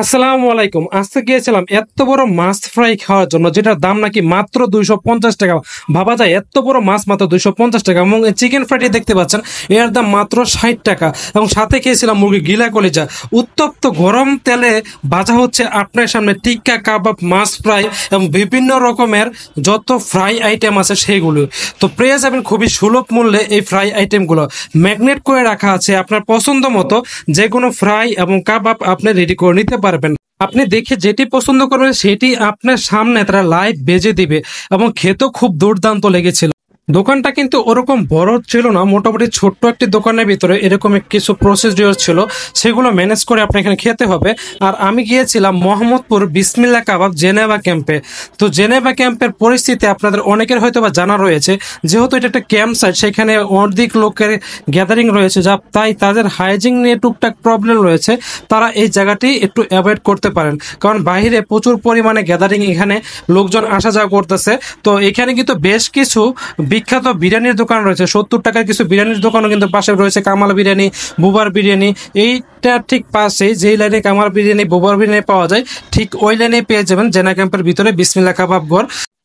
আসসালামু আলাইকুম। আজকে গিয়েছিলাম এত বড় মাছ ফ্রাই খাওয়ার জন্য, যেটার দাম নাকি মাত্র 250 টাকা। ভাবা যায় এত বড় মাছ মাত্র 250 টাকা। এবং চিকেন ফ্রাইটি দেখতে পাচ্ছেন, এর দাম মাত্র 60 টাকা। এবং সাথে খেয়েছিলাম মুরগি গিলা কলিজা, উত্তপ্ত গরম তেলে ভাজা হচ্ছে আপনার সামনে। টিক্কা, কাবাব, মাছ ফ্রাই এবং বিভিন্ন রকমের যত ফ্রাই আইটেম আছে সেইগুলো তো পেয়ে যাবেন খুবই সুলভ মূল্যে। এই ফ্রাই আইটেমগুলো ম্যাগনেট করে রাখা আছে, আপনার পছন্দ মতো যে কোনো ফ্রাই এবং কাবাব আপনি রেডি করে নিতে পারবেন। আপনি দেখে যেটি পছন্দ করবেন সেটি আপনার সামনে তারা লাইভ বেজে দিবে। এবং খেতেও খুব দুর্দান্ত লেগেছিল। দোকানটা কিন্তু ওরকম বড় ছিল না, মোটামুটি ছোট্ট একটি দোকানের ভিতরে এরকম কিছু প্রসিডিওর ছিল, সেগুলো ম্যানেজ করে আপনার এখানে খেতে হবে। আর আমি গিয়েছিলাম মোহাম্মদপুর বিসমিল্লা কাবাব জেনেভা ক্যাম্পে। তো জেনেভা ক্যাম্পের পরিস্থিতি আপনাদের অনেকের হয়তো বা জানা রয়েছে, যেহেতু এটা একটা ক্যাম্প সাইট, সেখানে অধিক লোকের গ্যাদারিং রয়েছে, যা তাই তাদের হাইজিন নিয়ে টুকটাক প্রবলেম রয়েছে। তারা এই জায়গাটি একটু অ্যাভয়েড করতে পারেন, কারণ বাইরে প্রচুর পরিমাণে গ্যাদারিং, এখানে লোকজন আসা যাওয়া করতেছে। তো এখানে কিন্তু বেশ কিছু বিখ্যাত বিরিয়ানির দোকান রয়েছে। 70 টাকার কিছু বিরিয়ানির দোকানও কিন্তু পাশে রয়েছে। কামাল বিরিয়ানি, বুবার বিরিয়ানি, এইটা ঠিক পাশে যেই লাইনে কামাল বিরিয়ানি, বুবার বিরিয়ানি পাওয়া যায়, ঠিক ওই লাইনে পেয়ে যাবেন জেনা ক্যাম্পের ভিতরে বিসমিল্লা কাবাব ঘর।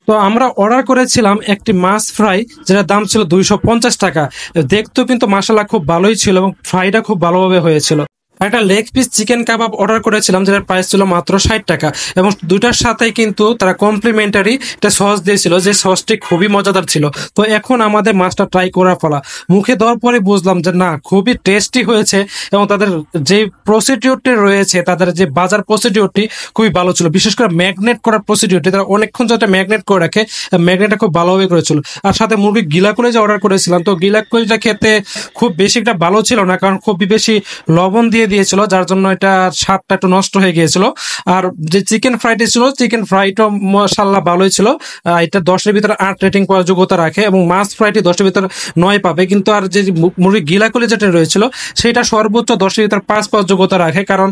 তো আমরা অর্ডার করেছিলাম একটি মাছ ফ্রাই, যেটার দাম ছিল 250 টাকা। দেখতেও কিন্তু মাসাল্লাহ খুব ভালোই ছিল এবং ফ্রাইটা খুব ভালোভাবে হয়েছিল। একটা লেগ পিস চিকেন কাবাব অর্ডার করেছিলাম, যেটার প্রাইস ছিল মাত্র 60 টাকা। এবং দুটার সাথেই কিন্তু তারা কমপ্লিমেন্টারি একটা সস দিয়েছিল, যে সসটি খুবই মজাদার ছিল। তো এখন আমাদের মাছটা ট্রাই করার ফলা, মুখে দেওয়ার পরে বুঝলাম যে না, খুবই টেস্টি হয়েছে। এবং তাদের যে প্রসিডিওরটি রয়েছে, তাদের যে বাজার প্রসিডিওরটি খুবই ভালো ছিল। বিশেষ করে ম্যাগনেট করার প্রসিডিওরটি, তারা অনেকক্ষণ যাতে ম্যাগনেট করে রাখে, ম্যাগনেটটা খুব ভালোভাবে করেছিল। আর সাথে মুরগি গিলা কলিজা অর্ডার করেছিলাম। তো গিলা কলিজা খেতে খুব বেশি একটা ভালো ছিল না, কারণ খুবই বেশি লবণ দিয়েছিল, যার জন্য এটা স্বাদটা একটু নষ্ট হয়ে গিয়েছিল। আর যে চিকেন ফ্রাইটি ছিল, চিকেন ফ্রাইটাও মাশাআল্লাহ ভালোই ছিল। এটা 10-এর ভিতরে 8 রেটিং পাওয়ার যোগ্যতা রাখে। এবং মাছ ফ্রাইটি 10-এর ভিতরে 9 পাবে। কিন্তু আর যে মুরগি গিলা কলিজাটা রয়েছিল, সেটা সর্বোচ্চ 10-এর ভিতরে 5 পাওয়ার যোগ্যতা রাখে, কারণ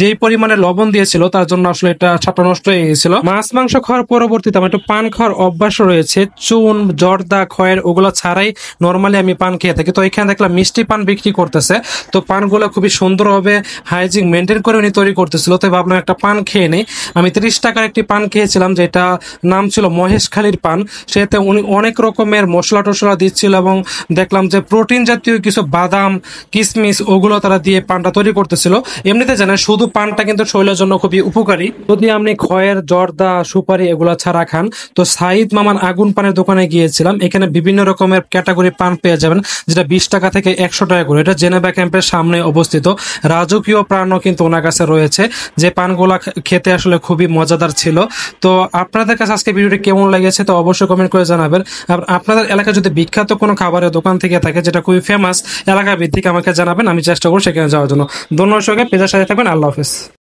যেই পরিমাণে লবণ দিয়েছিল তার জন্য আসলে এটা স্বাদটা নষ্ট হয়ে গিয়েছিল। মাছ মাংস খাওয়ার পরবর্তীতে আমার একটু পান খাওয়ার অভ্যাস রয়েছে। চুন, জর্দা, খয়ের ওগুলো ছাড়াই নর্মালি আমি পান খেয়ে থাকি। তো এখানে দেখলাম মিষ্টি পান বিক্রি করতেছে। তো পানগুলো খুবই সুন্দরভাবে হাইজিন মেনটেন করে উনি তৈরি করতেছিল। তো ভাবলাম একটা পান খেয়ে নেই। আমি 30 টাকার একটি পান খেয়েছিলাম, যেটা নাম ছিল মহেশখালীর পান। সেতে উনি অনেক রকমের মশলা টশলা দিচ্ছিল, এবং দেখলাম যে প্রোটিন জাতীয় কিছু বাদাম, কিশমিশ ওগুলো তারা দিয়ে পানটা তৈরি করতেছিল। এমনিতে জানেন শুধু পানটা কিন্তু শরীরের জন্য খুবই উপকারী, যদি আপনি খয়ের, জর্দা, সুপারি এগুলো ছাড়া খান। তো সাইদ মামান আগুন পানের দোকানে গিয়েছিলাম। এখানে বিভিন্ন রকমের ক্যাটাগরি পান পেয়ে যাবেন, যেটা 20 টাকা থেকে 100 টাকা করে। এটা জেনেভা ক্যাম্পের সামনে অবস্থিত। রাজকীয় প্রাণও কিন্তু ওনার কাছে রয়েছে, যে পানগুলা খেতে আসলে খুবই মজাদার ছিল। তো আপনাদের কাছে আজকে ভিডিওটি কেমন লেগেছে তো অবশ্যই কমেন্ট করে জানাবেন। আর আপনাদের এলাকায় যদি বিখ্যাত কোনো খাবারের দোকান থেকে থাকে, যেটা খুবই ফেমাস এলাকা ভিত্তিক, আমাকে জানাবেন। আমি চেষ্টা করব সেখানে যাওয়ার জন্য। ধন্যবাদ সবাইকে, পেজের সাথে থাকবেন। আল্লাহ হাফেজ।